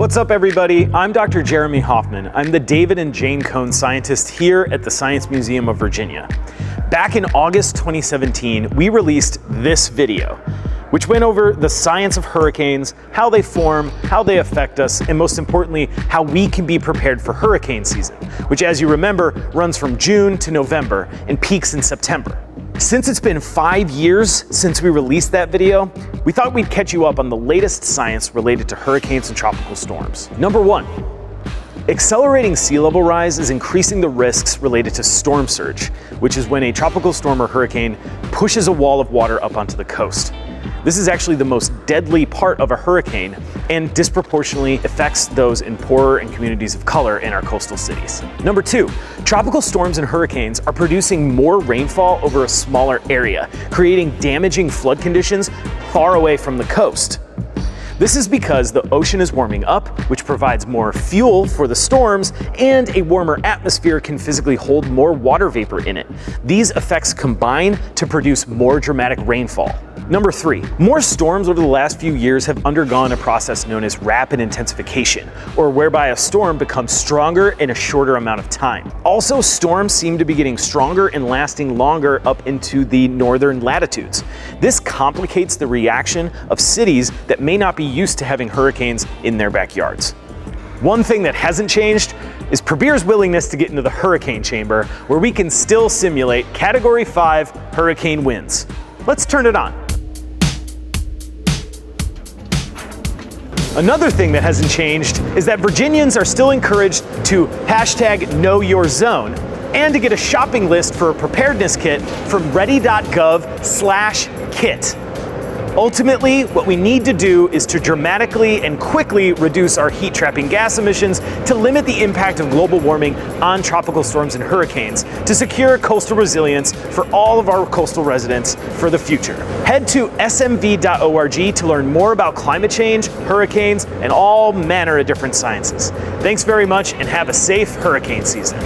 What's up, everybody? I'm Dr. Jeremy Hoffman. I'm the David and Jane Cohn scientist here at the Science Museum of Virginia. Back in August 2017, we released this video, which went over the science of hurricanes, how they form, how they affect us, and most importantly, how we can be prepared for hurricane season, which, as you remember, runs from June to November and peaks in September. Since it's been 5 years since we released that video, we thought we'd catch you up on the latest science related to hurricanes and tropical storms. Number 1, accelerating sea level rise is increasing the risks related to storm surge, which is when a tropical storm or hurricane pushes a wall of water up onto the coast. This is actually the most deadly part of a hurricane and disproportionately affects those in poorer and communities of color in our coastal cities. Number 2, tropical storms and hurricanes are producing more rainfall over a smaller area, creating damaging flood conditions far away from the coast. This is because the ocean is warming up, which provides more fuel for the storms, and a warmer atmosphere can physically hold more water vapor in it. These effects combine to produce more dramatic rainfall. Number 3, more storms over the last few years have undergone a process known as rapid intensification, or whereby a storm becomes stronger in a shorter amount of time. Also, storms seem to be getting stronger and lasting longer up into the northern latitudes. This complicates the reaction of cities that may not be used to having hurricanes in their backyards. One thing that hasn't changed is Prabir's willingness to get into the hurricane chamber, where we can still simulate Category 5 hurricane winds. Let's turn it on. Another thing that hasn't changed is that Virginians are still encouraged to #KnowYourZone and to get a shopping list for a preparedness kit from ready.gov/kit. Ultimately, what we need to do is to dramatically and quickly reduce our heat-trapping gas emissions to limit the impact of global warming on tropical storms and hurricanes, to secure coastal resilience for all of our coastal residents for the future. Head to smv.org to learn more about climate change, hurricanes, and all manner of different sciences. Thanks very much, and have a safe hurricane season.